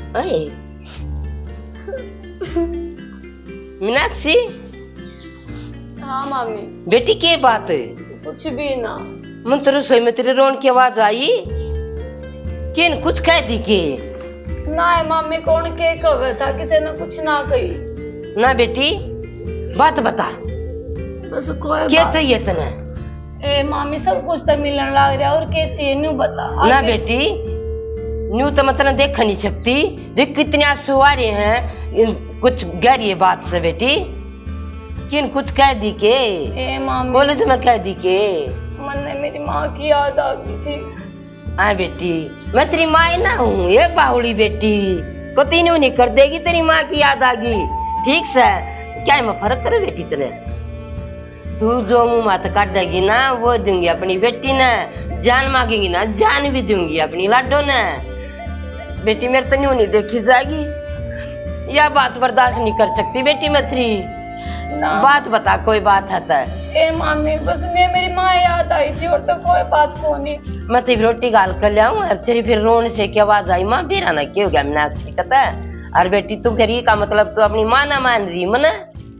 अरे मीनाक्षी, हाँ मामी। बेटी के बात है? कुछ भी ना। मन तो रसोई में तेरे रोन की आवाज आई, किन कुछ कह दी के? ना है मामी, कौन के कवे था, किसी ने कुछ ना कही। ना बेटी बात बता, बस कोई क्या बात। चाहिए तने? ए मामी सब कुछ तो मिलने लग रहा और के चाहिए न्यू बता। ना बेटी न्यू तो मतलब देख नहीं सकती, देख कितने आंसू आ रहे हैं, कुछ गहरी बात से बेटी, किन कुछ कह दी के? ए मामी बोले तो मैं कह दी के मन ने मेरी माँ की याद आ गई थी। हाँ बेटी मैं तेरी माँ ना हूँ, ये बाहुली बेटी को तीनों नहीं कर देगी, तेरी माँ की याद आ गई। ठीक से क्या मैं फर्क करे बेटी तेरे? तू जो मुंह मात काटेगी ना वो दूंगी अपनी बेटी ने, जान मांगेगी ना जान भी दूंगी अपनी लाडो ने। बेटी मेरे तो न्यू नहीं देखी जाएगी, यह बात बर्दाश्त नहीं कर सकती बेटी मैं तेरी। बात बता, कोई बात है तो? ए मामी बस ने मेरी माँ याद आई थी और तो कोई बात को नहीं। मैं तेरी रोटी गाल कर ले आऊं और तेरी फिर रोने से क्या आवाज आई, माँ बेरा ना क्यों गया मीनाक्षी कहता है। और बेटी तू फिर ये का मतलब तू अपनी माँ ना मान रही मना?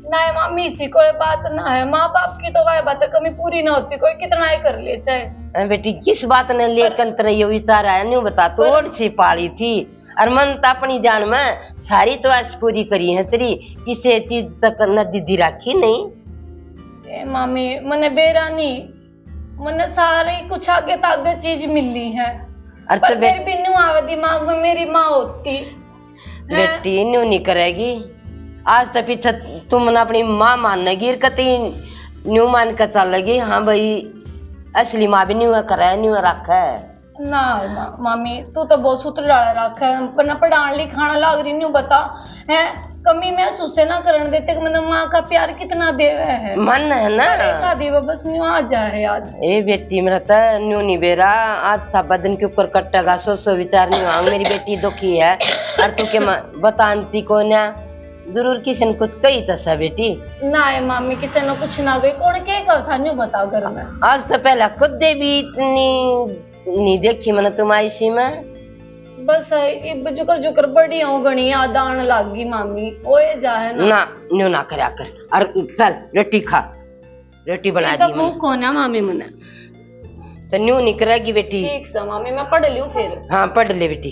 ना मामी इसी कोई बात ना है, माँ बाप की तो वह बात कमी पूरी ना होती, कोई कितना ही कर ले चाहे। बेटी किस बात ने लेकर तरह विचार आया नहीं बता, तो और सी पाली थी और मन तो अपनी जान में सारी च्वाइस पूरी करी है तेरी, किसी चीज तक न दीदी राखी नहीं। ए मामी मने बेरानी मने सारे कुछ आगे तागे चीज मिली है, पर मेरी बिन्नू आवे दिमाग में मेरी माँ होती। बेटी न्यू नहीं करेगी, आज तक पीछे तुम ना अपनी माँ मानेगी कती न्यू मान कर चलेगी। हाँ भाई असली माँ भी न्यू करे न्यू रखे ना मामी तू तो बहुत सूत्र डाले रखा है, पर पढ़ाने लिखाना लाग रही न्यू बता है, कमी महसूस से ना करने देते कि मतलब माँ का प्यार कितना देवे है। मन है ना देवा बस न्यू आ जाए याद। ए बेटी मेरा तो न्यू नहीं बेरा, आज सब दिन के ऊपर कटेगा, सो विचार नहीं आऊंग, मेरी बेटी दुखी है और तू के बताती को ना जरूर किसी ने कुछ कही था बेटी? ना है मामी किसी ने कुछ ना गई, कौन के कर था न्यू बताओ घर में। आज तो पहला खुद भी इतनी नहीं देखी मैंने तुम्हारी सी में, बस जुकर जुकर बड़ी हो गणी याद आने लगी मामी, ओए जाए ना न्यू ना करया कर। और चल रोटी खा, रोटी बना दी भूख को ना मामी मने तो न्यू नहीं करेगी बेटी। ठीक से मामी मैं पढ़ लूं फिर। हाँ पढ़ ले बेटी।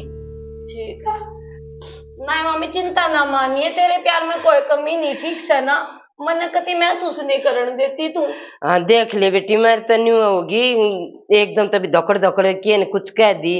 ठीक नहीं मामी चिंता ना मानिए, तेरे प्यार में कोई कमी नहीं, ठीक से ना मन कति महसूस नहीं करने देती तू। हाँ देख ले बेटी मेरे तो न्यू होगी एकदम, तभी दौकड़ दौकड़ के कुछ कह दी,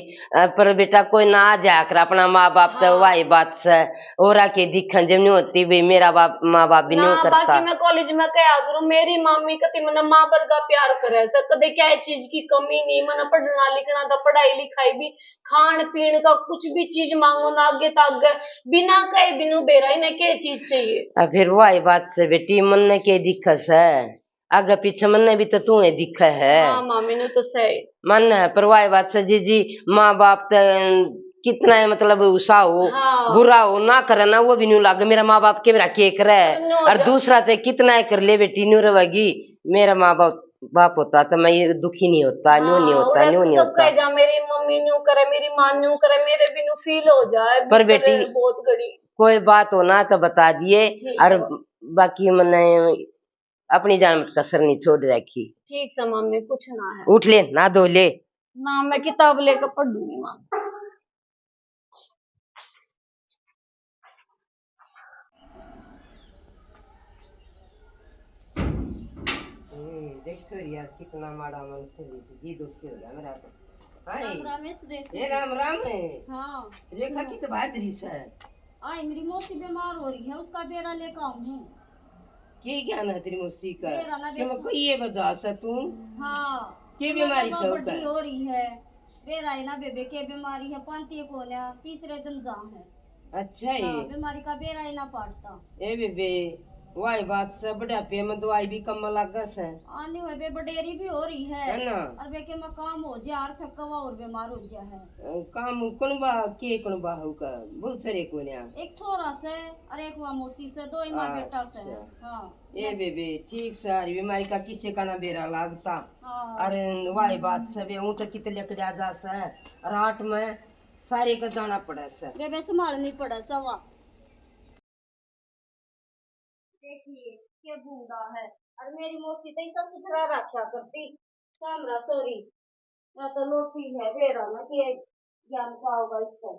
पर बेटा कोई ना आ जाया कर अपना माँ बाप तो वाही बात से और आके दिखन जब नहीं होती भाई मेरा बाप माँ बाप भी नहीं करता। बाकी मैं कॉलेज में क्या करूँ, मेरी मामी कति मन माँ वर्गा प्यार करे से, कदे क्या चीज की कमी नहीं, मन पढ़ना लिखना था, पढ़ाई लिखाई भी, खान पीन का कुछ भी चीज मांगो ना आगे तक बिना कहे बिनु बेरा ही के चीज चाहिए। फिर वही बात से बेटी मन ने के दिक्कत है, आगे पीछे मन ने भी तो तू दिक्कत है। हाँ मामी ने तो सही मन है पर वही बात से जी माँ बाप कितना है मतलब उषा हो हाँ। बुरा हो ना करे ना वो भी नहीं लागे, मेरा माँ बाप के मेरा के करे और दूसरा से कितना है कर ले बेटी न्यू रहेगी, मेरा माँ बाप होता तो मैं ये दुखी नहीं होता। हाँ, न्यू नहीं होता न्यू नहीं होता। जा मेरी मम्मी न्यू करे मेरी माँ न्यू करे मेरे बिनु फील हो जाए, पर बेटी बहुत गड़ी कोई बात हो ना तो बता दिए, और बाकी मैंने अपनी जान मत कसर नहीं छोड़ रखी। ठीक से मम्मी कुछ ना है, उठ ले ना धो ले ना मैं किताब लेकर पढ़ दूंगी माँ। देख छोरी यार कितना माड़ा मन जी दुखी हो गया मेरा तो। राम राम है। हाँ रेखा की तो बात रही है, आई मेरी मौसी बीमार हो रही है, उसका बेरा लेकर आऊं हूँ। क्या ज्ञान है तेरी मौसी का? बेरा कोई ये वजह से तू हाँ की बीमारी से बड़ी हो रही है, बेरा है ना बेबे के बीमारी है, पांती को ना तीसरे दिन जा है। अच्छा ये बीमारी का बेरा ही ना पाटता ए बेबे वही बात से बुढ़ापे में दवाई भी कम लागस है आनी हुए बे बडेरी भी हो रही है ना, और बे के में काम हो जाए और थकवा और बीमार हो जाए है। काम कुनबा के कुनबा होगा बहुत सारे को ने, एक छोरा से और एक वहाँ मौसी से, दो माँ बेटा से। हाँ ए बेबे ठीक से बीमारी का किसे का ना बेरा लागता। हाँ। अरे वही बात सब हूँ तो कितने लकड़ा जा से रात में सारे का जाना पड़ा सर। बेबे संभालनी पड़ा सवा। देखिए के बूढ़ा है और मेरी मौसी तो इसे सुथरा रखा करती सामरा सॉरी मैं तो लोटी है बेरा ना कि ज्ञान पाओगा इसको।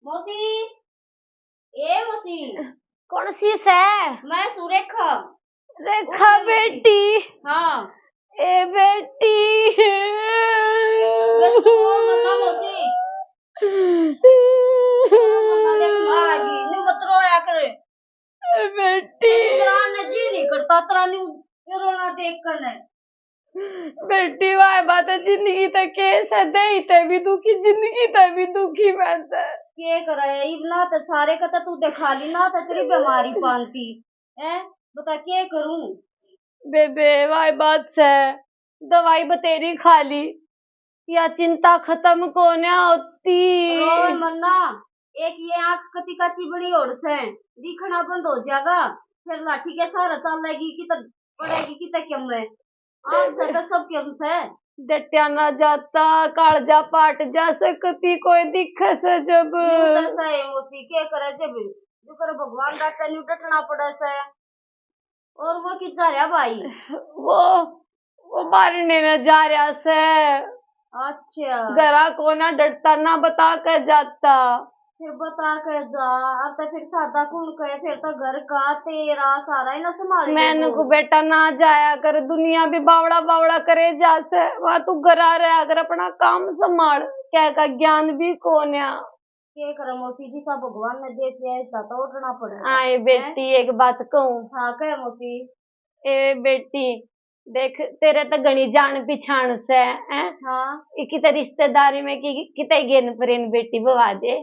मौसी ए मौसी कौन सी है? मैं सुरेखा। रेखा बेटी। हाँ ए बेटी। बस तो मन्ना मौसी मन्ना देख मागी न्यू मत रोया करे बेटी। तेरा ने जी नहीं करता तेरा न्यू रोना देख कर है। बेटी वाह बात है, जिंदगी तो केस है, दे ते भी दुखी, जिंदगी तो भी दुखी मैं तो। के करे इतना तो सारे का तो तू दिखा ली ना तो तेरी बीमारी पालती है बता के करूं। बेबे वाह बात है, दवाई बतेरी खा ली या चिंता खत्म कोने होती। रोए मन्ना एक ये आंख कति का चिबड़ी और से दिखना बंद हो जाएगा फिर लाठी के सहारा चलेगी कि तो पड़ेगी कि तो क्यों है आंख से तो सब क्यों से डटिया ना जाता कालजा पाट जा सकती कोई दिक्कत से जब। सही मोती के करे जब जो करे भगवान डाटा न्यू डटना पड़े से। और वो किस जा रहा भाई? वो मारने न जा रहा से। अच्छा गरा को ना डरता ना बता कर जाता। फिर बता कर जा अब तो फिर सादा कौन कहे फिर तो घर का तेरा सारा ही ना संभाल मैंने को बेटा ना जाया कर, दुनिया भी बावड़ा बावड़ा करे जा से, वहां तू घरा रहा कर अपना काम संभाल, क्या का ज्ञान भी कौन है। के करे मौसी जी सा भगवान ने दे दिया ऐसा तो उठना पड़ेगा। आए बेटी एक बात कहूँ। हाँ कह मौसी। ए बेटी देख तेरे तो गणी जान पिछाण से हैं। हाँ किते रिश्तेदारी में की किते गेन परेन बेटी बवा दे।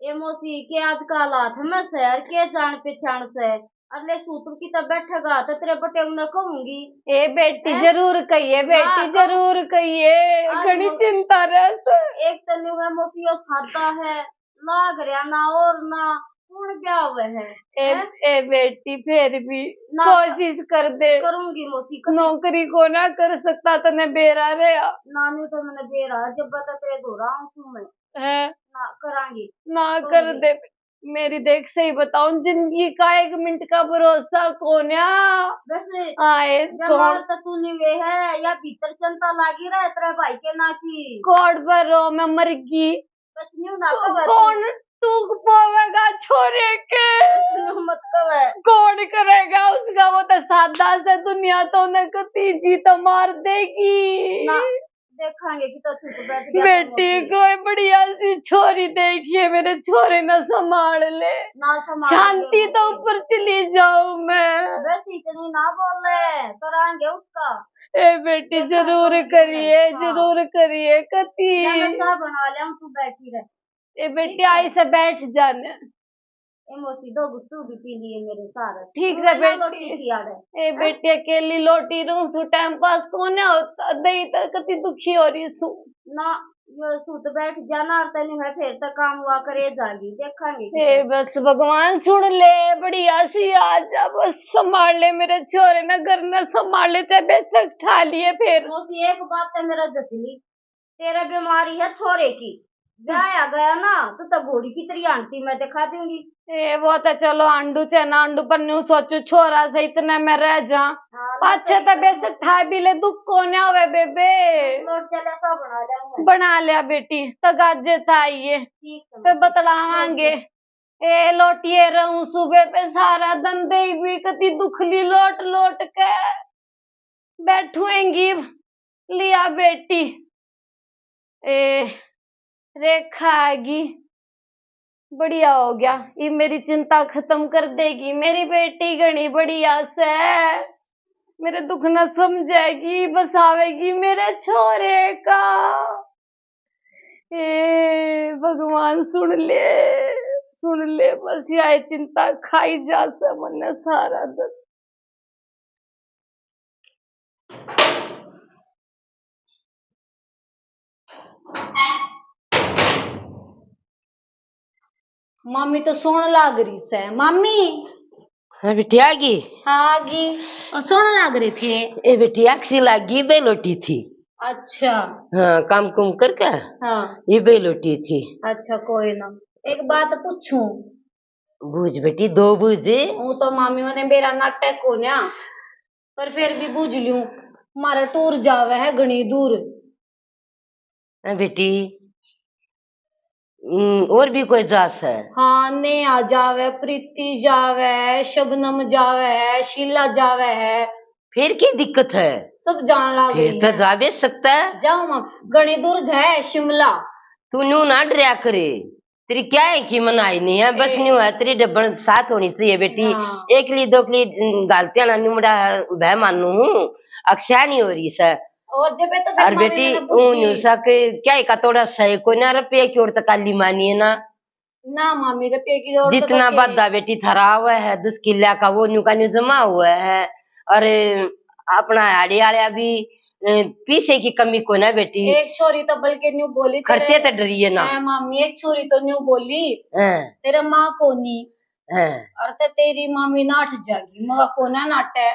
ए मौसी के आजकल हाथ में शहर के जान पहचान से अगले सूत्र की तब बैठेगा तो तेरे बटे उन्हें कहूंगी। ए बेटी जरूर कहिए बेटी जरूर कहिए, घनी चिंता रह। एक तो न्यू है मौसी और सादा है लाग रहा ना और ना कौन ब्याह हुए है। ए बेटी फिर भी कोशिश कर दे। करूंगी मौसी नौकरी को ना कर सकता तो ने बेरा रहा नानी तो मैंने बेरा जब बता तेरे दो रहा हूँ मैं है ना करांगी ना कर दे। मेरी देख सही बताऊं जिंदगी का 1 मिनट का भरोसा कोन्या। वैसे आए बीमार तो तू नहीं वे है या भीतर चिंता लागी रहे तेरे भाई के ना की कोड पर रो मैं मर गई बस न्यू ना कौन टूक पावेगा छोरे के। मत कवे कौन करेगा उसका, वो तो सादा से दुनिया तो उन्हें कती जी तो मार देगी ना देखांगे कि तो चुप बैठ गया बेटी कोई बढ़िया सी छोरी देखिए मेरे छोरे न संभाल ले ना संभाल शांति तो ऊपर चली जाऊं मैं। बस इतनी ना बोले करांगे उसका। ए बेटी जरूर करिए जरूर करिए कती बना लिया तू बैठी रहे। ए बेटी आई से बैठ जाने। मौसी दो गुट्टू भी पी लिए मेरे सारे ठीक से बेटी। ए बेटी अकेली लोटी रहूं सु टाइम पास कोने होता दई तक कती दुखी हो रही सु ना यो सूत बैठ जाना और तेन है फिर तक काम हुआ करे जागी देखांगे। ए बस भगवान सुन ले बढ़िया सी आज बस संभाल ले मेरे छोरे न घर न संभाल ले चाहे बेशक ठा लिए। फिर मौसी एक बात है मेरा जचली तेरे बीमारी है छोरे की ब्याह आ गया ना तो घोड़ी की तरी आंटी मैं दिखा दूंगी। ए वो तो चलो आंडू चना आंडू पर न्यू सोचो छोरा से इतना मैं रह जा पाछे तो बेशक ठा भी ले दुख कोने होवे बेबे। लोट चले सा बना लिया बेटी तगाजे था ये फिर बतलावांगे। ए लोटिए रहूं सुबह पे सारा दिन दे भी कती दुखली लोट लोट के बैठूंगी लिया बेटी। ए रेखा आएगी बढ़िया हो गया ये मेरी चिंता खत्म कर देगी। मेरी बेटी घनी बढ़िया से मेरे दुख न समझेगी बसावेगी मेरे छोरे का। ए भगवान सुन ले बस यह चिंता खाई जा से मन सारा दिन। मामी तो सोने लाग रही से। मामी हाँ बेटी आ गई। हाँ आ गई और सोने लाग रही थी। ए बेटी आँख से लागी बेलोटी थी। अच्छा। हाँ काम कुम करके हाँ। ये बेलोटी थी। अच्छा कोई ना, एक बात पूछूं? बूझ बेटी, दो बूझ। वो तो मामी मैंने मेरा नाटक को ना, पर फिर भी बूझ लूं। हमारा टूर जावे है घनी दूर। बेटी और भी कोई जास है? हाँ, नेहा जावे, प्रीति जावे, शबनम जावे, शीला जावे है। फिर क्या दिक्कत है? सब जान ला फिर गई तो है। जा भी सकता है। जाओ माम, घनी दूर है शिमला। तू न्यू ना डरिया करे। तेरी क्या है कि मनाई नहीं है, बस न्यू है तेरी डब्बन साथ होनी चाहिए बेटी। हाँ। एक ली दो ली गालतियां ना निमड़ा भय मानू हूँ, अक्षय नहीं हो रही सर। और जब है तो फिर और मामी बेटी मैंने न्यू पूछी। सा के क्या है का थोड़ा सही को ना रुपये की ओर तक काली मानी है ना। ना मामी रुपये की और तो जितना के। बद्दा बेटी थरा हुआ है 10 किला का वो न्यू का न्यू जमा हुआ है। और अपना हड़ियाला भी पीछे की कमी को ना बेटी। एक छोरी तो बल्कि न्यू बोली खर्चे तो डरिए ना। मामी एक छोरी तो न्यू बोली हैं, तेरा माँ को नहीं, हैं। और ते तेरी मामी नाट जागी मगा को ना नाटे।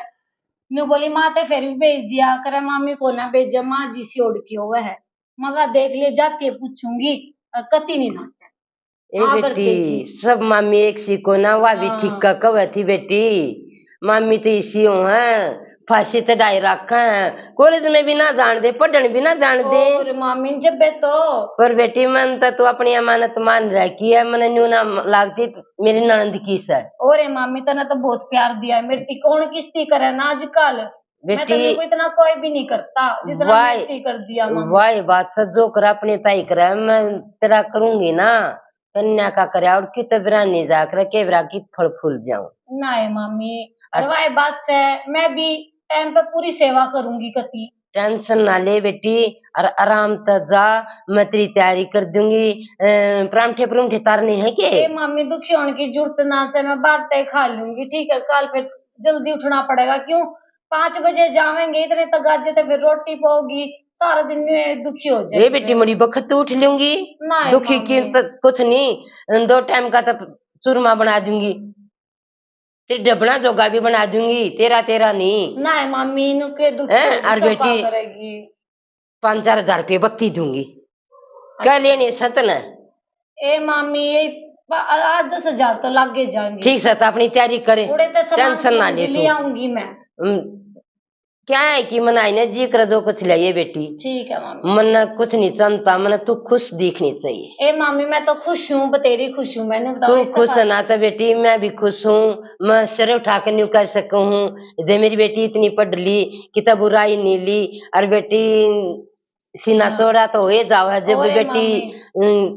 न्यू बोली माँ ते फिर भी भेज दिया करे, मामी को ना भेजा, माँ जी सी ओढ़ की हुआ है। मगा देख ले जाती है पूछूंगी, कति नहीं नाटे। ए हाँ बेटी करतेगी। सब मामी एक सी को ना वा भी ठीक का कब थी बेटी। मामी तो इसी हो है, फांसी चढ़ाई रखा है, कॉलेज में भी ना जान दे, पढ़ने भी ना जान दे। और मामी जब बे तो पर बेटी मन तो तू अपनी अमानत मान रखी है, मन न्यू ना लागती मेरी ननद की सर। और मामी तने तो बहुत प्यार दिया है, मेरी कौन किस्ती करे ना आजकल। मैं बेटी तने को इतना कोई भी नहीं करता जितना वाई मेरी कर दिया मामी। वाई बात सजो कर अपने ताई करे, मैं तेरा करूंगी ना कन्या का करे और की तबरा नहीं जाकर के बरा की फल फूल जाऊं ना है मामी, और वह बात से मैं भी टाइम पे पूरी सेवा करूंगी कति। टेंशन ना ले बेटी और आराम से जा, मैं तेरी तैयारी कर दूंगी। परांठे परांठे तारने हैं के? ए मामी दुखी होने की जरूरत ना से, मैं बातें खा लूंगी ठीक है। कल फिर जल्दी उठना पड़ेगा, क्यों 5 बजे जावेंगे, इतने तक गाजे तो फिर रोटी पाओगी, सारा दिन में दुखी हो ये जाएगी। बेटी मुड़ी बखत तो उठ लूंगी, ना है दुखी की मामी। तो कुछ नहीं, 2 टाइम का तो चूरमा बना दूंगी, तेरी डबना जोगा भी बना दूंगी, तेरा तेरा नहीं। ना है मामी, इनु के दुखी हैं? होगी और सब का बेटी करेगी। 5-4 हजार रुपये बत्ती दूंगी, कह अच्छा। लेने सतन। ए मामी ये 8-10 हजार तो लागे जाएंगे। ठीक है तो अपनी तैयारी करे, थोड़े तो सामान टेंशन ना ले ले तू। आऊंगी मैं। क्या है कि मनाई ने जी कर जो कुछ लाइए बेटी, ठीक है मामी। मन कुछ नहीं चलता, मन तू खुश दिखनी चाहिए। ए मामी मैं तो खुश हूँ, बतेरी खुश हूँ, मैंने बताओ तू इसका खुश है ना तो बेटी मैं भी खुश हूँ। मैं सिर उठा कर न्यू कह सकूँ हूँ दे मेरी बेटी इतनी पढ़ ली कि तब बुराई नहीं ली। और बेटी सीना चौड़ा तो हो जाओ है जब और बेटी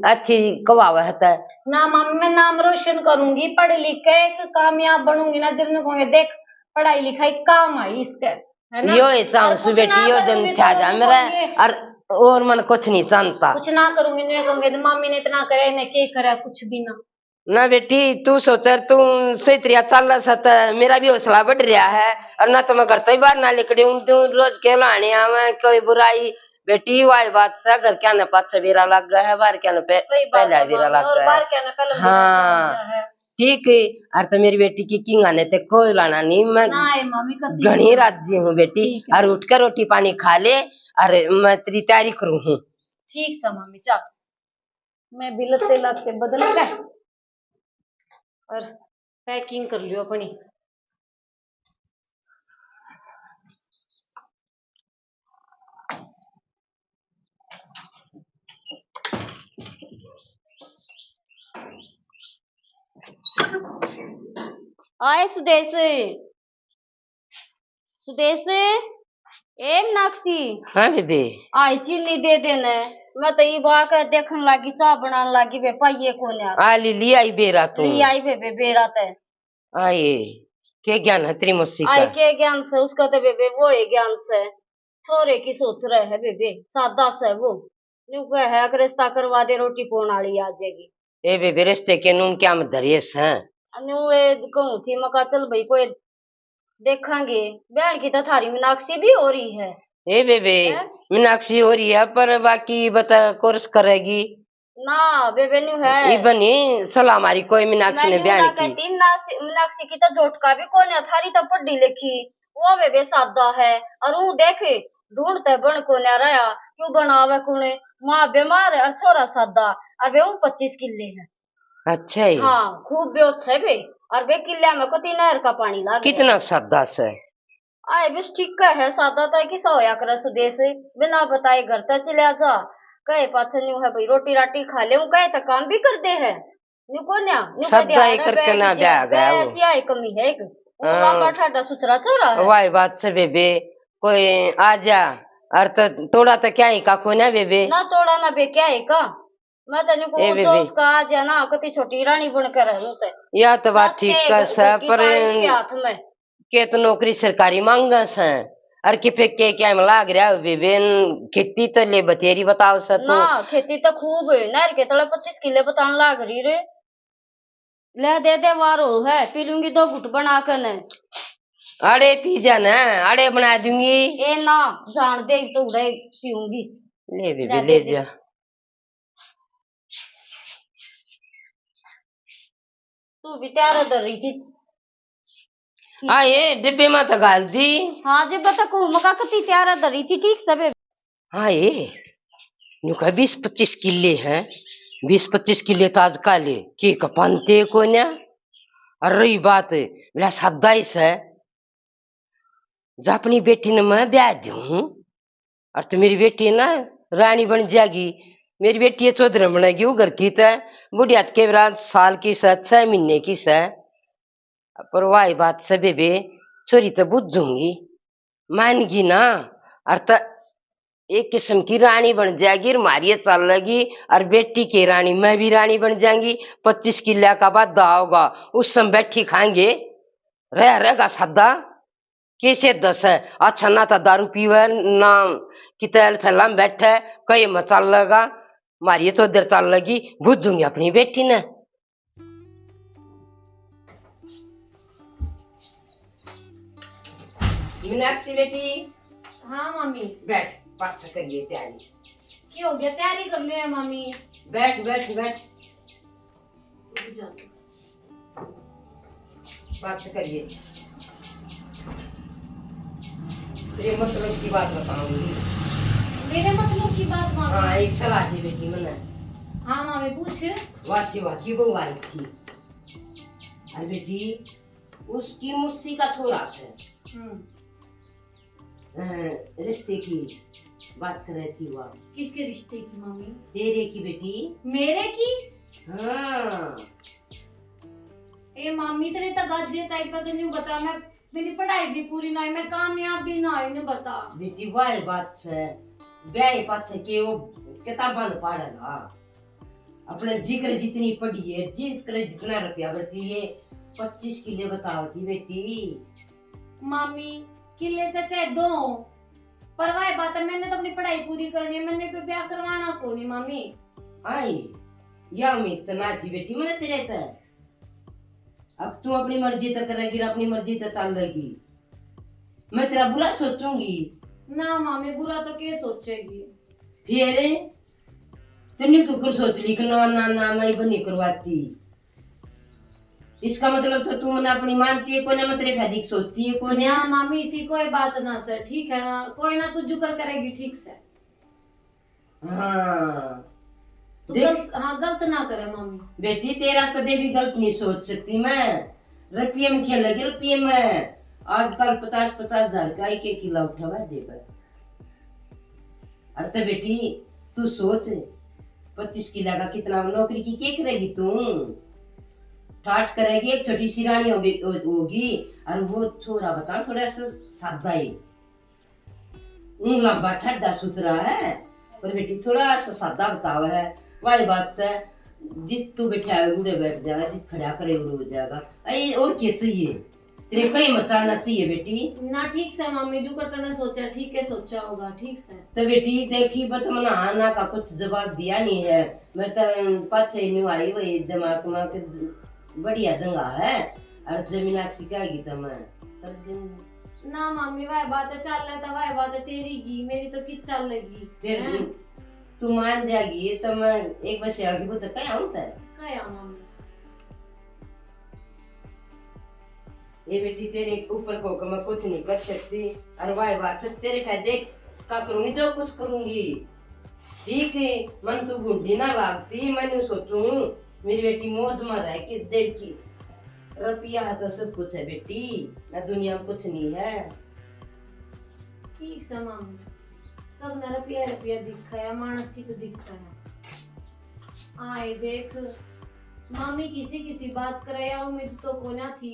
अच्छी कवावा है। ना मामी मैं नाम रोशन करूंगी, पढ़ लिख के एक कामयाब बनूंगी ना, जब कहोगे देख पढ़ाई लिखाई काम आई इसके, है ना। यो और चाहूँ कुछ बेटी ना यो दिन करूंगी था तो जा उन्हें मेरा। कहोगे, और मन कुछ नहीं जानता। कुछ ना करूंगी नहीं कहोगे तो मामी ने इतना करे, इन्हें क्या करा, कुछ भी ना। ना बेटी तू सोच तू सही तरिया चल रहा मेरा भी हौसला बढ़ रहा है। और ना तो मैं घर तो ही बाहर ना निकली हूँ, तू रोज कहलाने आवे कोई बुराई। बेटी वाई बात से घर क्या न पाछा बेरा लग गया है, बाहर क्या न पहला बेरा लग गया है। हाँ ठीक है। और तो मेरी बेटी की किंग आने ते कोई लाना नहीं, मैं ना है मामी कति घनी राज्य हूँ बेटी। ठीक है। और उठ कर रोटी पानी खा ले और मैं तेरी तैयारी करूँ हूँ। ठीक सा मामी चल, मैं भी लत्ते लाते बदल के और पैकिंग कर लियो अपनी। आए सुदेश, सुदेश ए मीनाक्षी। हाँ बेबे आई चीनी दे देने, मैं तो ये बात देखने लगी, चाय बनाने लगी वे पाइये को आ ली आई बेरा तू ली आई बेबे बेरा ते आए के ज्ञान है तेरी मौसी आई का? के ज्ञान से उसका तो बेबे वो है ज्ञान से छोरे की सोच रहे है बेबे, सादा से वो न्यू कह है कि रिश्ता करवा दे रोटी पोन वाली आ जाएगी। ए बेबे रिश्ते के नून क्या में धरियस है? न्यू ये कहूँ थी मका चल भाई कोई देखेंगे, बहन की तो थारी मीनाक्षी भी हो रही है। ए बेबे मीनाक्षी हो रही है पर बाकी बता कोर्स करेगी ना बेबे न्यू है ये बनी सलाह हमारी कोई मीनाक्षी ने बयान की। मीनाक्षी की तो झोटका भी कौन है, थारी तो पढ़ी लिखी वो बेबे सादा है। और वो देख ढूंढते बन को न रहा क्यों बनावे कुने। माँ बीमार है और छोरा सादा और वे 25 किले है। अच्छा ही। हाँ खूब ब्योत से बे और वे किले में को नहर का पानी लाग कितना सादा से आए बस ठीक है सादा था कि होया करे सुदेश बिना बताए घर तक चले जा कहे पाछे न्यू है भाई रोटी राटी खा ले कहे तो काम भी कर दे है न्यू को न्या न्यू सदा ही करके ना ब्याह गया वो। ऐसी आई कमी है एक लाका ठाडा सुथरा छोरा है। वाही बात से बेबे कोई आ जा और तो थोड़ा तो क्या ही का कोई ना बेबे ना तोड़ा ना बे क्या है का मैं तो न्यू को ए बेबे। दोस्त का आ जा ना कति छोटी रानी बन कर है मुते या तो बात ठीक है सर पर हाथ में के तो नौकरी सरकारी मांगा से और कि फिर के क्या में लाग रहा है बेबे खेती तो ले बतेरी बताओ सर तो ना खेती तो खूब है नहर के तले 25 किले बताने लाग रही रे ले दे वारो है पी लूंगी 2 घुट बना कर ने। अरे पी जा ना अरे बना दूंगी ए ना जान दे तो उड़े पीऊंगी ले बेबे ले जा तू भी तैयार कर रही थी। ये डिब्बे में तो गाल दी। हाँ जी बता को मका कती तैयार कर रही थी ठीक सबे। ये यूं का 20-25 किले हैं 20-25 किले तो आज काले के कपानते को ना और रही बात मेरा सादा है जब अपनी बेटी ने मैं ब्याह दूं और तो मेरी बेटी ना रानी बन जाएगी मेरी बेटी चौधरी बनेगी वो घर की तो बुढ़िया के बरात साल की से 6 महीने की से पर वाही बात से बेबे छोरी तो बुझूंगी मानगी ना और तो एक किस्म की रानी बन जाएगी मारिए चल लगी और बेटी की रानी मैं भी रानी बन जाएंगी 25 किले का बाद होगा उस समय बैठी खाएंगे रहेगा सादा कैसे 10 है अच्छा ना तो दारू पीवे ना कितने फैला में बैठे कई मचाल लगा मारिए तो देर चल लगी बुझूंगी अपनी बेटी ने। मीनाक्षी बेटी हाँ मामी बैठ बात करिए तैयारी क्या हो गया तैयारी कर लिया मामी। बैठ बैठ बैठ बात करिए तेरे मतलब की बात बताऊंगी। मेरे मतलब की बात मामी। हाँ एक सलाह थी बेटी मैंने। हाँ मामी पूछ। वासिवा की बहू आई थी अरे बेटी उसकी मुस्सी का छोरा से रिश्ते की बात कर रही थी वह। किसके रिश्ते की मामी। तेरे की बेटी। मेरे की। हाँ ए मामी तेरे तक गाजे टाइप का तो नहीं बता मैं मेरी पढ़ाई भी पूरी ना हुई मैं कामयाब भी ना हुई नहीं बता बेटी वही बात से ब्याह पाछे के वो किताबा न पढ़ेगा अपने जिक्र जितनी पढ़ी है जिक्र जितना रुपया भरती है 25 किले बताओ थी बेटी। मामी किले तो चाहे 2 पर वह बात है मैंने तो अपनी पढ़ाई पूरी करनी है मैंने पे ब्याह करवाना को नहीं मामी। आई या मैं इतना थी बेटी मैंने तेरे तय अब तू अपनी मर्जी तक करेगी अपनी मर्जी तक चल रहेगी मैं तेरा बुरा सोचूंगी ना मामी बुरा तो क्या सोचेगी फिर तुमने क्यों सोच ली कि ना ना ना मैं बनी करवाती इसका मतलब तो तू मैंने अपनी मानती है कोई ना मैं तेरे फायदे की सोचती है कोई ना मामी इसी कोई बात ना सर ठीक है ना कोई ना तू जुकर करेगी ठीक से। हाँ तू गलत ना करे मामी। बेटी तेरा कदे भी गलत नहीं सोच सकती मैं रुपये में खेल लगी रुपये में आजकल 50-50 हजार का एक किलो उठावा दे बस। अरे बेटी तू सोच 25 किलो का कितना नौकरी की क्या करेगी तू ठाट करेगी एक छोटी सी रानी होगी और वो छोरा बता थोड़ा सा सादा ही लंबा ठड्डा सुथरा है पर बेटी थोड़ा सा सादा बतावा है वाली बात से जित तू बैठा है उड़े बैठ जाएगा जित खड़ा करे उड़े हो जाएगा अरे और क्या चाहिए तेरे कहीं मचाना चाहिए बेटी ना ठीक से मामी जो करता ना सोचा ठीक है सोचा होगा ठीक से। तो बेटी देखी बत मना आना का कुछ जवाब दिया नहीं है मैं तो पाछे नहीं आई वही दिमाग में बढ़िया जंगा है और मीनाक्षी कहेगी तो मैं कर दूंगी ना मामी वह बात है चल रहा था वह बात है तेरी की मेरी तो किस चल लगी फिर तू मान जाएगी तो मैं एक बस आगे वो तो क्या होता है क्या मामी ये बेटी तेरे ऊपर को मैं कुछ नहीं कर सकती और वह बात से तेरे फायदे का करूंगी जो कुछ करूंगी। ठीक है, मन तो बूढ़ी ना लागती, मैंने सोचू मेरी बेटी मौज में रह के देखी। रुपया तो सब कुछ है बेटी, ना दुनिया में कुछ नहीं है। ठीक से मामी, सब ने रुपया रुपया दिखा है, मानस की तो दिखता है। आए देख मामी किसी किसी बात करे या उम्मीद तो को ना थी,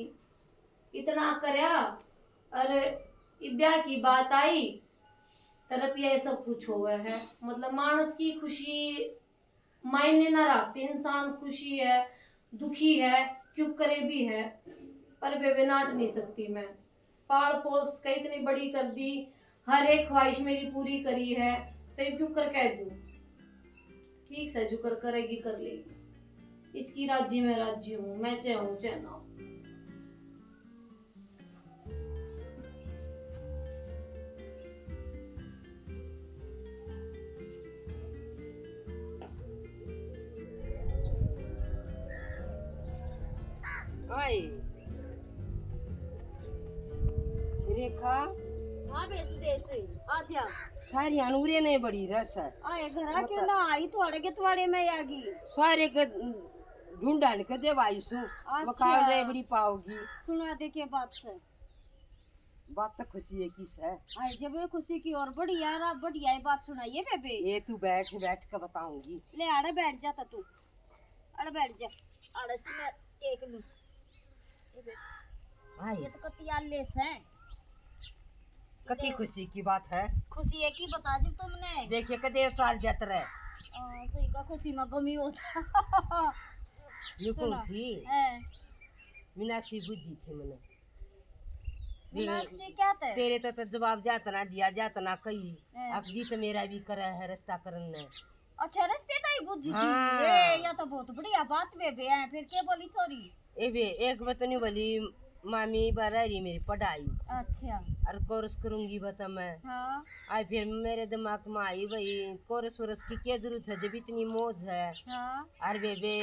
इतना करया अरे ब्याह की बात आई तरफ ये सब कुछ हुआ है। मतलब मानस की खुशी मायने ना रखती, इंसान खुशी है दुखी है क्यों करे भी है, पर बेबे नाट नहीं सकती मैं। पाल पोस के इतनी बड़ी कर दी, हर एक ख्वाहिश मेरी पूरी करी है, तो ये क्यों कर कह दूं। ठीक से जो कर करेगी कर लेगी, इसकी राज्य में राज्य हूँ मैं, चाहूँ चाहे ना। ओए रेखा, हाँ बेसु देसी आजा सारी अनुरे ने बड़ी रस है। आए घरा के ना आई थोड़े के थोड़े में आगी सारे के ढूंढन के देवाई सु मकान रे बड़ी पाओगी। सुना दे के बात से बात तो खुशी है किस है। आए जब ये खुशी की और बढ़िया रा बढ़िया बात सुनाइए बेबे। ये तू बैठ बैठ के बताऊंगी। ले आड़े बैठ जा तू, अड़े बैठ जा, अड़े से एक लू। ये तो कतियाल लेस है। कति खुशी की बात है। खुशी एक ही बता दी तुमने। देखिए कदे साल जात रहे सही का खुशी में गमी होता। लुकुम थी है मीनाक्षी बुद्धि थी मैंने। मीनाक्षी क्या थे? तेरे तो जवाब जाता ना दिया जाता ना कही। हैं। अब जी तो मेरा भी करा है रास्ता करने। अच्छा रस्ते ताई बुद्धि थी। हाँ। ये या तो बहुत बढ़िया बात बेबे है। फिर क्या बोली छोरी? ए बे एक बतनी बोली मामी बरारी मेरी पढ़ाई। अच्छा और कोर्स करूंगी बता मैं। हाँ आई फिर मेरे दिमाग में आई भाई कोर्स वोरस की क्या जरूरत है जब इतनी मौज है। हाँ और बेबे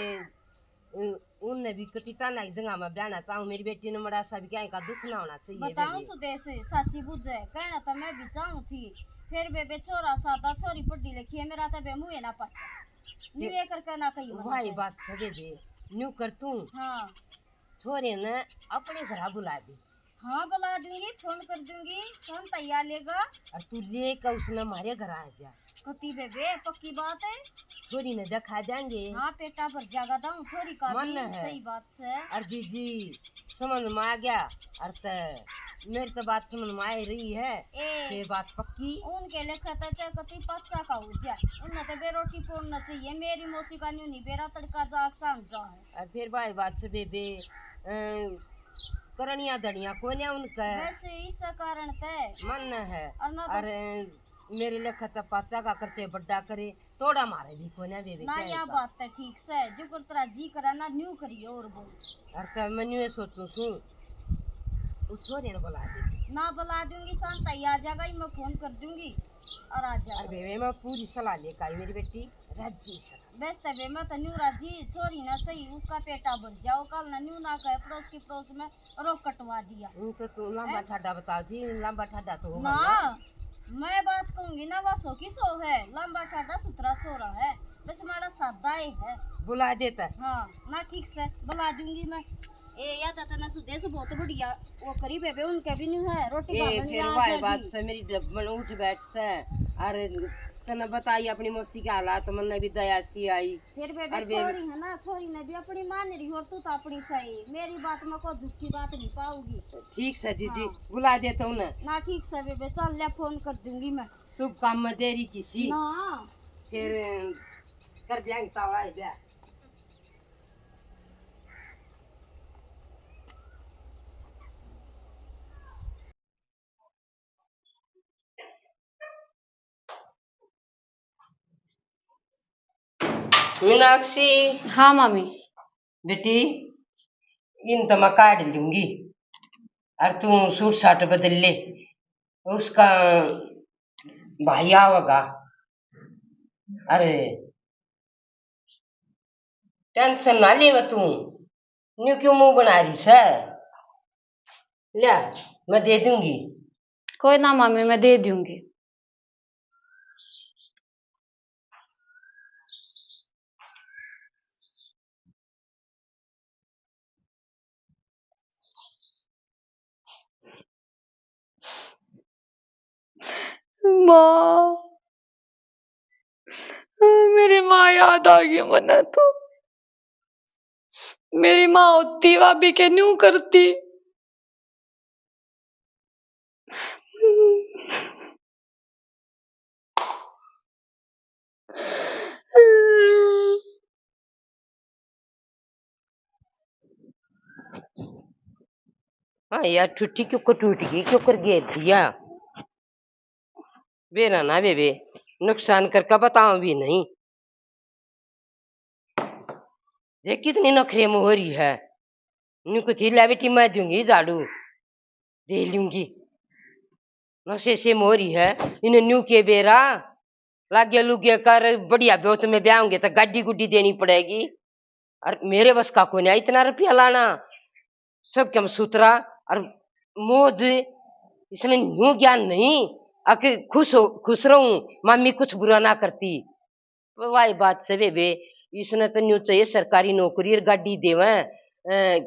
उनने भी कति ताना की जगह में बयाना चाहूँ मेरी बेटी ने बड़ा सा भी क्या का दुख ना होना चाहिए। बताऊं सुदेश साची बुझे कहना तो मैं भी चाहूं थी। फिर बेबे छोरा सादा छोरी पढ़ी लिखी है मेरा तो बे मुँह ना पर न्यू ये करके ना कही वही बात है बेबे न्यू कर तू हाँ छोरे ने अपने घर बुला दे। हाँ बुला दूंगी, फोन कर दूंगी, फोन तैयार लेगा। और तू ले का उसने हमारे घर आ जा। कती बेबे पक्की बात है। छोरी ने दिखा जाएंगे। हाँ पेटा भर जागा दाऊं छोरी का मन भी है। सही बात से। और जी समझ में आ गया। और मेरी तो बात समझ में आ ही रही है। ये बात पक्की उनके लेखा तो चाहे कती पच्चा का हो जाए उन्हें तो बेरोटी पोड़ना चाहिए। मेरी मौसी का न्यू नहीं बेरा तड़का जाग सांझ जा है। और फिर भाई बात से बेबे करनिया धड़िया कोने उनका वैसे इस कारण तय मन है। और ना और मेरे लेखा तो पच्चा का खर्चे बड्डा करे थोड़ा मारे भी कोने बेबे ना क्या या है बात तो ठीक से जो कर तेरा जी करा ना न्यू करिए और बोल। और तो मैं ये सोचूं सू उस छोरे ने बुला दे ना बुला दूंगी शांत ही आ जाएगा ही मैं फोन कर दूंगी और आ और जाएगा। बेबे मैं पूरी सलाह लेकर आई मेरी बेटी राजी सलाह। बेस्ट है बे मैं तो न्यू राजी छोरी ना सही उसका पेटा भर जाओ कल ना न्यू ना कहे पड़ोस की पड़ोस में रोक कटवा दिया। तो तू लंबा ठाडा बताओ जी लंबा ठाडा तो होगा ना मैं बात कहूंगी ना वह सो की सो है लंबा ठाडा सुथरा छोरा है बस हमारा सादा ही है। बुला देता है। हाँ ना ठीक से बुला दूंगी मैं। ए या तो ना सुदेश बहुत बढ़िया वो करी बेबे उनके भी नहीं है रोटी ए बाबा फिर वाई बात से मेरी डबल उठ बैठ से अरे तने बताई अपनी मौसी के हालात मन भी दया सी आई। फिर बेबे छोरी है ना छोरी ने भी अपनी मान रही और तू तो अपनी सही मेरी बात में कोई झूठी बात नहीं पाऊगी। ठीक से जीजी हाँ। बुला देता हूँ ना। ना ठीक से बेबे चल ले फोन कर दूंगी मैं। शुभ काम में देरी किसी ना फिर कर दियांगे तावड़ा है ब्याह। मीनाक्षी हाँ मामी बेटी इन तो मैं काट लूंगी और तू सूट साट बदल ले उसका भाई आवेगा। अरे टेंशन ना ले तू न्यू क्यों मुंह बना रही है। ले मैं दे दूंगी। कोई ना मामी मैं दे दूंगी। माँ, मेरी माँ याद आ गई मना तो। मेरी माँ होती भाभी के न्यू करती। हाँ यार, छुट्टी क्यों को टूट गई, क्यों कर गए दिया बेरा ना बेबे, नुकसान करके बताओ भी नहीं। ये कितनी नखरे में हो रही है। इनको थी ला बेटी, मैं दूंगी झाड़ू, दे लूंगी। नशे से मोरी है इन्हें न्यू के बेरा लागे लुगे कर बढ़िया ब्योत में ब्याहोंगे तो गाड़ी गुड्डी देनी पड़ेगी। और मेरे बस का कोई नहीं इतना रुपया लाना। सब कम सुथरा और मौज, इसने न्यू ज्ञान नहीं। आके खुश रहूं, मम्मी कुछ बुरा ना करती। वाही बात से बेबे, इसने तो न्यू चाहिए सरकारी नौकरी और गाड़ी देवे।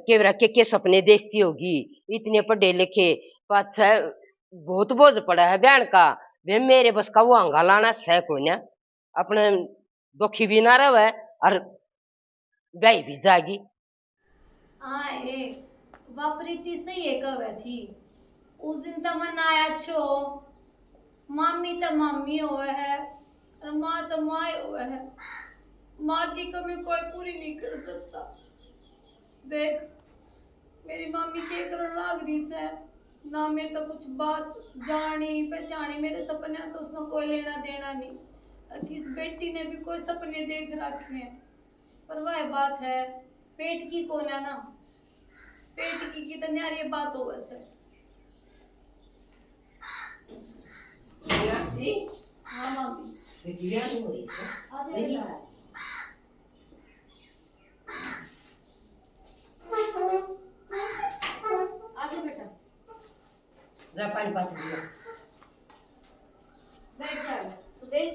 केवरा के सपने देखती होगी, इतने पढ़े लिखे। पाछा बहुत बोझ पड़ा है बहन का। वे मेरे बस का वो अंगा लाना सह को ना, अपने दुखी भी ना रहे और ब्याह भी जागी। आए वापरीती सही है कवे थी। उस दिन तो मन आया छो, मामी तो मामी होवे है और माँ तो माँ होवे है। माँ की कमी कोई पूरी नहीं कर सकता। देख मेरी मामी के करण लाग रही से ना, मेरे तो कुछ बात जानी पहचानी, मेरे सपने तो उसने कोई लेना देना नहीं। किस बेटी ने भी कोई सपने देख रखे हैं, पर वह बात है पेट की कौन है ना, पेट की तो न्यारी बात हो वैसे। मीनाक्षी, हाँ मामी बेटी ब्याह नहीं हो रही है। आधे नहीं बेटा है। आधे बेटा जा पानी पात दिया। बैठ जा सुदेश।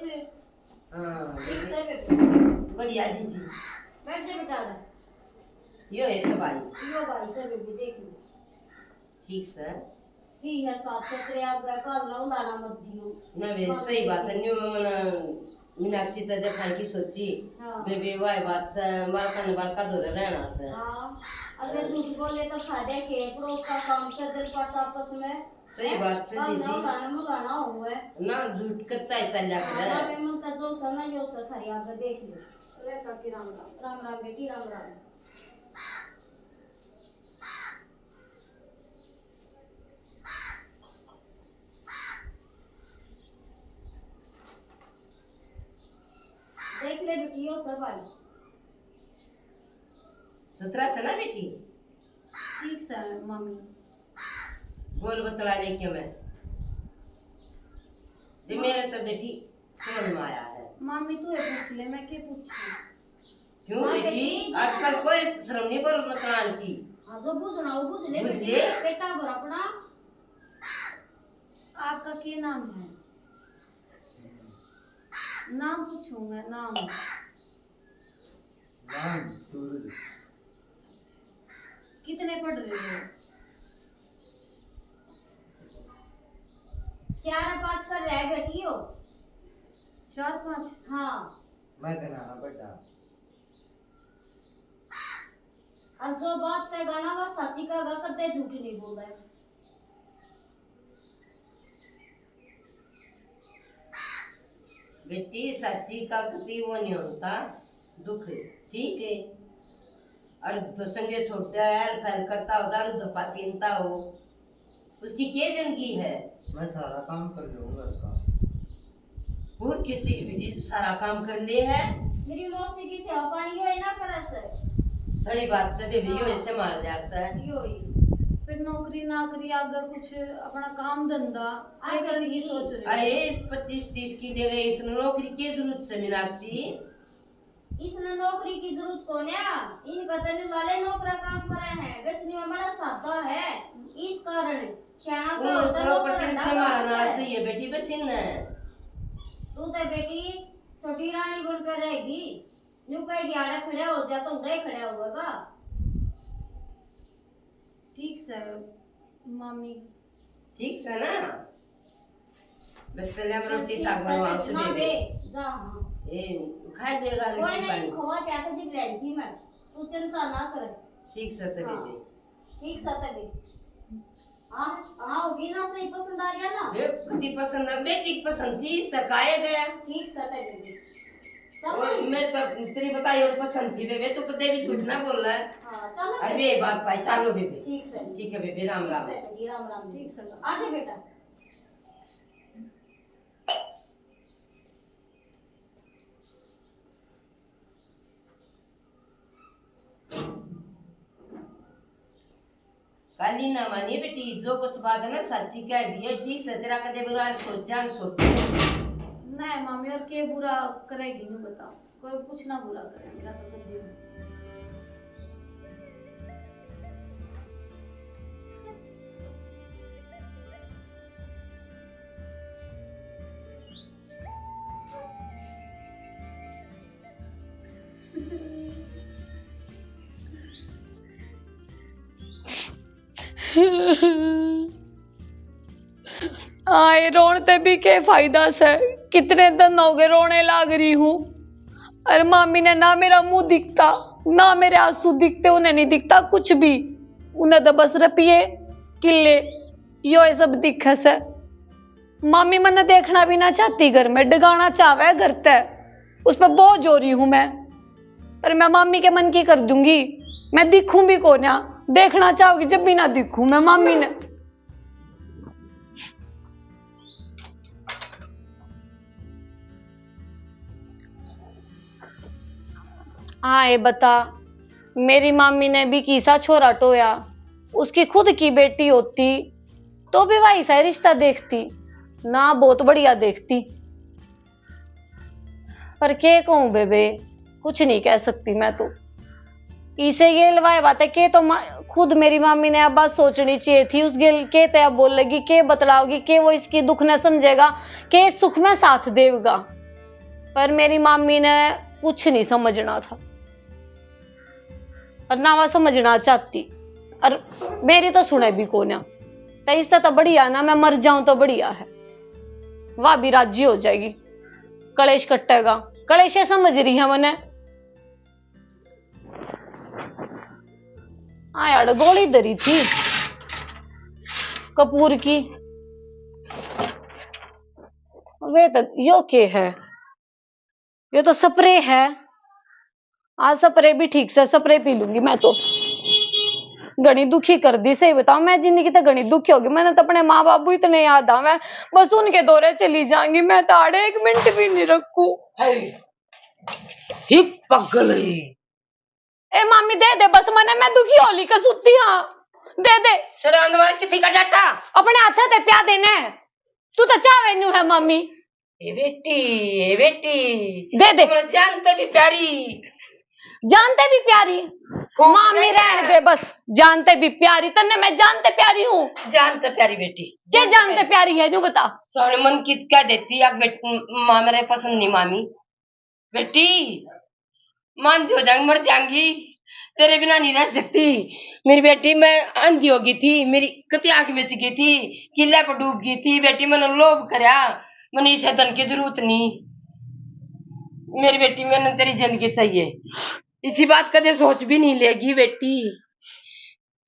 हाँ ठीक से बेटा बढ़िया जी जी। बैठ जा बेटा। यो है सब आई। यो भाई से भी देख लो ठीक सर। सी है साफ सुथरे आगे काल ना उलाना मत दियो ना वे सही बात है। न्यू मना मीनाक्षी तो देखा की सोची। हाँ बेबी वाई बात से बालका ने बालका दो रहना से। हाँ अगर झूठ बोले तो फायदे के पड़ोस का काम से दिल पड़ता आपस में। सही बात से जी जी उलाना मुलाना हुए ना, झूठ करता ही चल जा करे। हां मैं मन तो जो सना यो से खरी आगे देख लो। ले का की राम राम राम राम बेटी राम राम। देख ले बेटी यो सब आई। सुथरा से ना बेटी। ठीक से मम्मी बोल बतला ले के मैं जे मेरे तो बेटी समझ में आया है। मम्मी तू ये पूछ ले मैं के पूछूं। क्यों बेटी आजकल कोई शर्म नहीं बोल बतलाने की। हां जो पूछना वो पूछ ले बेटी। बेटा बोल अपना आपका क्या नाम है? नाम पूछूं मैं? नाम सूरज। कितने पढ़ रहे हो? 4-5 कर रहा है बेटी हो। 4-5 हाँ। मैं कहना बेटा और जो बात कहेगा ना वो सच्ची कहेगा, कदे झूठ नहीं बोल रहा है। बेटी सच्ची का कभी वो नहीं होता दुख, ठीक है। और तो संगे छोटा है फैल करता हो, दारू धप्पा पीनता हो, उसकी क्या जिंदगी है। मैं सारा काम कर लूंगा घर का। और किसी बेटी सारा काम कर ले है। मेरी मौसी की सेवा पानी यो ना करे से। सही बात से बेबी यो ऐसे मार जाता है। यो ही फिर नौकरी ना करी आगे कुछ अपना काम धंधा आगे करने की सोच रही है। अरे 25-30 की ले रहे, इस नौकरी की जरूरत से मीनाक्षी। इसने नौकरी की जरूरत कौन है? इनका तने वाले नौकरा काम करे हैं, वैसे में बड़ा सादा है। इस कारण शाना सा होता प्रॉपर्टी से मारना चाहिए बेटी बस इन। तू तो बेटी छोटी रानी बनकर रहेगी। न्यू कहीं ग्यारह खड़े हो जा तो उड़े खड़े होगा। ठीक से मम्मी। ठीक से ना। बस तले हम रोटी साग बनवाओ ना सुबह बे में। जा हाँ ए खा लेगा कोई रोटी नहीं पानी। खोआ क्या कर जी लाई थी मैं तू चिंता ना कर ठीक से तबे हाँ। दे। ठीक सा तबे हाँ हाँ होगी ना सही पसंद आ गया ना बे कुटी पसंद है, बेटी की पसंद थी, सकाए गया। ठीक सा तबे भी चल और बे। मैं तो तेरी बताई और पसंद थी बेबे, तो कदे भी झूठ ना बोल रहा है। हाँ चलो अरे बे। ये बात पाई, चालो बेबे। ठीक से ठीक है बेबे, राम ठीक राम। से बेटी, राम राम ठीक से आ जा बेटा। काली ना मानिए बेटी, जो कुछ बात है ना सच्ची कह दी है। ठीक से तेरा कदे बुरा सोचा न सोचा। नहीं मामी और के बुरा करेगी नहीं बताओ, कोई कुछ ना बुरा करे मेरा तो कभी भी। आए रोने भी के फायदा से, कितने दिन हो गए रोने लाग रही हूँ। अरे मामी ने ना मेरा मुंह दिखता, ना मेरे आंसू दिखते, उन्हें नहीं दिखता कुछ भी। उन्हें तो बस रुपये किले यो ये सब दिखे से। मामी मैंने देखना भी ना चाहती घर में, डगाना चाहे घर ते, उस पर बहुत जोरी हूं मैं। पर मैं मामी के मन की कर दूंगी, मैं दिखूं भी को ना, देखना चाहोगी जब भी ना दिखूं मैं मामी ने। हाँ ये बता, मेरी मामी ने भी किसा छोरा टोया, उसकी खुद की बेटी होती तो भी वही सा रिश्ता देखती ना, बहुत बढ़िया देखती। पर के कहूं बेबे, कुछ नहीं कह सकती मैं तो। इसे ये लवाए बात है के तो खुद मेरी मामी ने अब बात सोचनी चाहिए थी। उस गेल के ते अब बोल लगी के बतलाओगी के वो इसकी दुख न समझेगा, के सुख में साथ देगा। पर मेरी मामी ने कुछ नहीं समझना था और ना वह समझना चाहती, और मेरी तो सुने भी को ना। तो इससे तो बढ़िया ना मैं मर जाऊं तो बढ़िया है, वह भी राजी हो जाएगी, कलेश कटेगा। कलेश समझ रही है मैंने। हाँ यार गोली धरी थी कपूर की, वे तो यो के है, ये तो स्प्रे है। आज स्प्रे भी ठीक से स्प्रे पी लूंगी मैं तो। घनी दुखी कर दी, सही बताओ मैं जिंदगी तो घनी दुखी होगी। मैंने तो अपने माँ बाबू इतने याद आ, मैं बस उनके दौरे चली जाऊंगी, मैं तो आड़े एक मिनट भी नहीं रखू। ही पगली ए मामी दे दे बस, मने मैं दुखी होली का सुती। हाँ दे दे, सड़े अंदर किथी का डाटा अपने हाथ ते प्या देने, तू तो चावे न्यू है मामी। ए बेटी दे दे, तुम जानते भी प्यारी, जानते भी प्यारी। मामी रहने दे बस, जानते भी प्यारी तन्ने, मैं जानते प्यारी हूँ। जानते प्यारी बेटी। क्या जानते प्यारी है न्यू बता। तो हमने मन की क्या देती अब माँ मेरे पसंद नहीं मामी। बेटी मानती हो जाएंगी, मर जाएंगी, तेरे बिना नहीं रह सकती। मेरी बेटी मैं अंधी हो गई थी, मेरी कति आंख में गई थी, किले पर डूब गई थी बेटी। मैंने लोभ करया, मैंने इसे धन की जरूरत नहीं। मेरी बेटी मैंने तेरी जिंदगी चाहिए, इसी बात कदे सोच भी नहीं लेगी बेटी।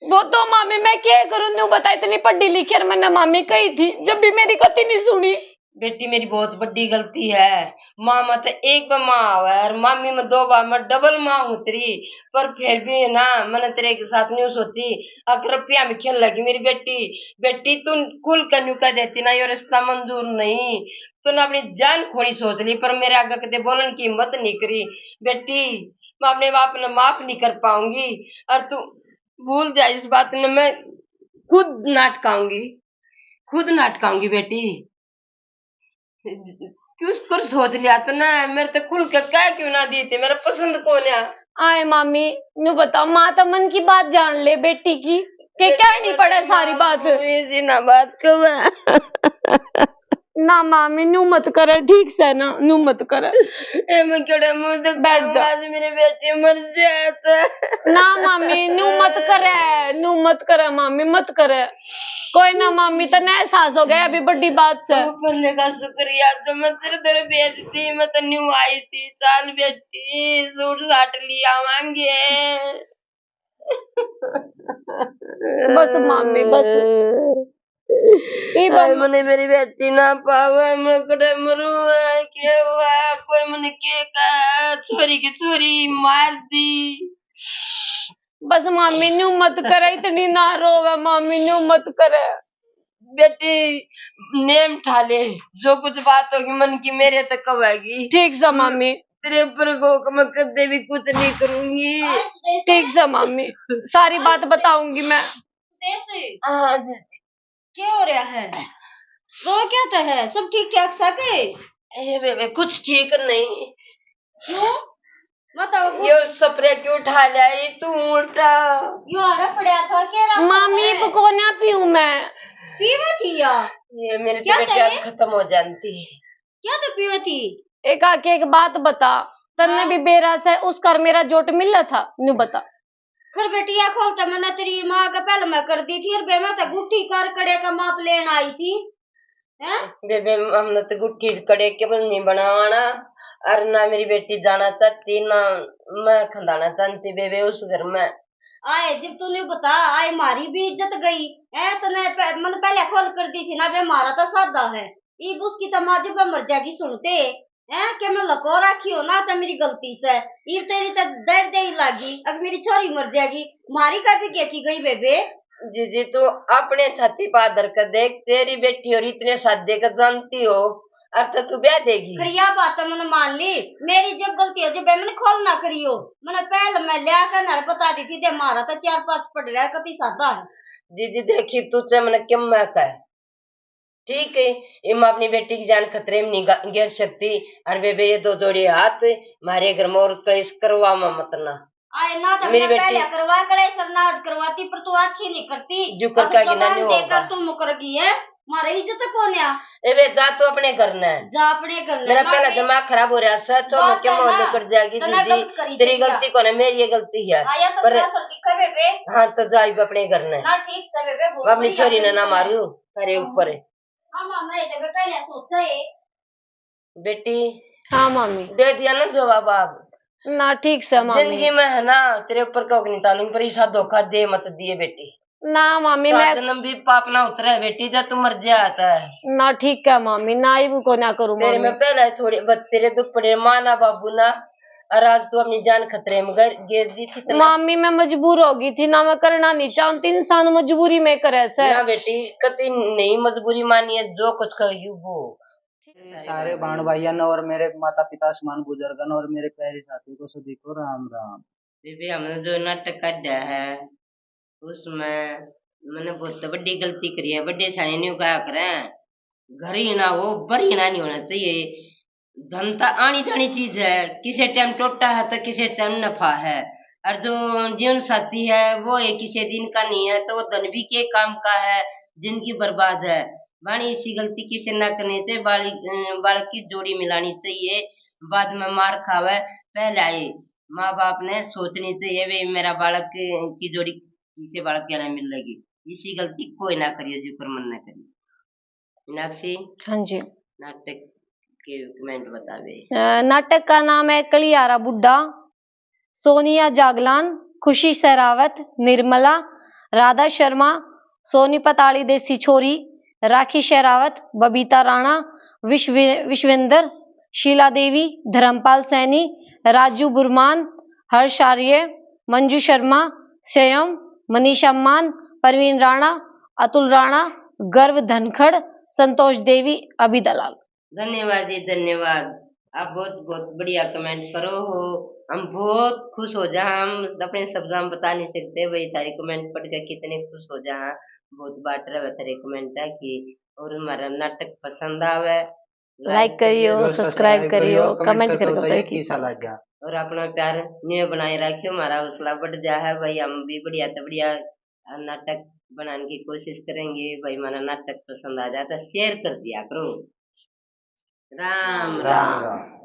वो तो मामी मैं क्या करूं न्यू बता, इतनी पढ़ी लिखी और मैंने मामी कही थी, जब भी मेरी कति नहीं सुनी। बेटी मेरी बहुत बड़ी गलती है। माँ मत एक बार माँ है और मामी में दो बार, मैं डबल माँ हूँ तेरी। पर फिर भी ना मैंने तेरे के साथ नहीं सोची, अगर रुपया में खेल लगी मेरी बेटी। बेटी तू कुल कन्यू कह देती ना, ये रिश्ता मंजूर नहीं। तूने अपनी जान खोनी सोच ली, पर मेरे आगे कदे बोलने की हिम्मत नहीं करी। बेटी मैं अपने बाप ने माफ नहीं कर पाऊंगी, और तू भूल जा इस बात ने। मैं खुद नाटकाऊंगी बेटी। क्यों कर सोच लिया तो ना, मेरे तो खुल के क्या क्यों ना दी थी, मेरा पसंद कौन है। आए मामी न्यू बताओ, माँ तो मन की बात जान ले बेटी की, के क्या नहीं पड़े सारी बात। ना बात कर ना मामी न्यू मत करे, ठीक से ना न्यू मत करे। मैं केड़े मुंह से बैठ जा। आज मेरी बेटी मर जाता। ना मामी न्यू मत करे, न्यू मत करे मामी, मत करे। कोई ना मामी, तने एहसास हो गया अभी बड़ी बात से। पल्ले का शुक्रिया, तो मैं तेरे तेरे बेचती, मैं तो न्यू आई थी। चाल बेटी, सूट साट लिया मांगे। बस मामी, बस। हाय मने मेरी बेटी ना पावे, मैं कड़े मरू है, क्या हुआ? कोई मने के का छोरी की छोरी मार दी। बस मामी, न्यू मत करे, इतनी ना रोवे मामी, न्यू मत करे। बेटी नेम ठाले, जो कुछ बात होगी मन की मेरे तक कब आएगी। ठीक से मामी, तेरे ऊपर को मैं कदे भी कुछ नहीं करूंगी। ठीक से मामी, सारी बात बताऊंगी मैं। हाँ जी। क्या हो रहा है? रो क्या तो है? सब ठीक ठाक सके? ये बेबे कुछ ठीक नहीं। क्यों? बताओ। ये स्प्रे क्यों उठा लाई तू उल्टा? यो आड़ा पड़ा था क्या रास्ता मामी है? पकोना पीऊं मैं? पीवा थी या? ये मेरी क्या तबीयत चाहिए? आज खत्म हो जाती। क्या तो पीवा थी? एक आके एक बात बता, तन्ने भी बेरास है, उस कर मेरा जोट मिल रहा था, न्यू बता। खर बेटिया खोलता मैंने तेरी माँ का पहले मैं कर दी थी, और बे मैं तो गुट्ठी कर कड़े का माप लेने आई थी। हैं? बेबे हमने तो गुट्ठी कड़े के बल नहीं बनावाना, और ना मेरी बेटी जाना चाहती, ना मैं खंदाना चाहती बेबे उस घर में। आए जब तूने बता, आए मारी भी इज्जत गई है। तूने मैंने पहले खोल कर दी थी ना, बे मारा तो सादा है। इब उसकी तो माँ जब मर जाएगी सुनते हैं कि मैं लको रखी हो ना, तो मेरी गलती से इब तेरी तो दर्द ही लगी। अगर मेरी छोरी मर जाएगी, मारी का भी क्या की गई बेबे। जी तू अपने छाती पादर कर देख, तेरी बेटी और इतने सादे का जानती हो, और तो तू ब्याह देगी। फिर यह बात तो मैंने मान ली, मेरी जब गलती हो, जब मैंने खोल ना करी हो, मैंने पहले मैं लिया कर ना बता दी थी, दे मारा तो 4-5 पड़ रहा है, कति सादा है। जी देखी तुझसे मैंने क्यों मैं कह, ठीक है ये मैं अपनी बेटी की जान खतरे में नहीं गिर सकती। और बेबे ये दो जोड़ी हाथ मारे घर में और कलेश करवा मत ना। आए ना तो मेरी मैं बेटी पहले करवा करे सरनाज करवाती, पर तू अच्छी नहीं करती। जो कर अब का गिना जबान नहीं देकर होगा। तू मुकर गई है, मारे इज्जत कौन है? ए बे जा तू अपने घर न, जा अपने घर मेरा पहला दिमाग खराब हो रहा है। सच हो मैं क्या मोहल्ले कर जाएगी। जी तेरी गलती कौन है? मेरी ये गलती है। आया तो पर ससुर दिखे बेबे हाँ तो जाई अपने घर न, ना, ठीक से बेबे मैं अपनी छोरी ने ना मारू तेरे ऊपर। हाँ मामा ये तो पहले सोचा है। बेटी हाँ मामी, दे दिया ना जवाब आप। ना ठीक से मामी। जिंदगी में है ना तेरे ऊपर कौक नहीं तालूंगी, पर ऐसा धोखा दे मत दिए बेटी। ना मामी सात मैं, जन्म भी पाप ना उतरे बेटी, जब तू मर जाता है। ना ठीक है मामी, ना ही वो को ना करूं तेरे मामी। में पहले थोड़ी बस तेरे दुख पड़े माँ ना बाबू ना, और आज तू अपनी जान खतरे में गिर दी थी। मामी मैं मजबूर हो गई थी ना, मैं करना नहीं चाहती, इंसान मजबूरी में करे से। ना बेटी कति नहीं मजबूरी मानी है, जो कुछ कही वो। सारे बाण भाइयों और मेरे माता पिता समान बुजुर्गन और मेरे प्यारे साथियों को सभी को राम राम। बेबी हमने जो नाटक काटा है उसमें मैंने बहुत बड़ी गलती करी है। बड़े साने नहीं कहा करें, घर ही ना हो बर ही ना नहीं होना चाहिए। धन तो आनी जानी चीज है, किसी टाइम टोटा है तो किसी टाइम नफा है। और जो जीवन साथी है वो एक किसी दिन का नहीं है, तो वो धन भी के काम का है, जिंदगी बर्बाद है। वाणी इसी गलती किसी ना करनी चाहिए, बाल की जोड़ी मिलानी चाहिए, बाद में मार खावे पहले आए। माँ बाप ने सोचनी चाहिए वे मेरा बालक की जोड़ी किसी बालक के ना मिल लगी। इसी गलती कोई ना करिए, जो कर मन ना करिए। मीनाक्षी हाँ जी। नाटक के कमेंट बतावे। नाटक का नाम है कलियारा बुड्ढा। सोनिया जागलान, खुशी सहरावत, निर्मला, राधा शर्मा, सोनी पताड़ी देसी छोरी, राखी शेरावत, बबीता राणा, विश्वेंद्र, शीला देवी, धर्मपाल सैनी, राजू बुरमान, हर्ष आर्य, मंजू शर्मा, स्वयं, मनीषा मान, परवीन राणा, अतुल राणा, गर्व धनखड़, संतोष देवी, अभी दलाल। धन्यवाद जी धन्यवाद। आप बहुत बहुत बढ़िया कमेंट करो हो, हम बहुत खुश हो जा। हम अपने शब्द हम बता नहीं सकते भाई, तारे कमेंट पढ़ कर कितने खुश हो जा। बहुत बात रहे तेरे कमेंट है कि और हमारा नाटक पसंद आवे लाइक करियो, सब्सक्राइब करियो, कमेंट करके बताइए कैसा लगा। और अपना प्यार न्यू बनाए रखियो, हमारा हौसला बढ़ जा है भाई। हम भी बढ़िया से बढ़िया नाटक बनाने की कोशिश करेंगे भाई। हमारा नाटक पसंद आ जाता शेयर कर दिया करो। राम राम।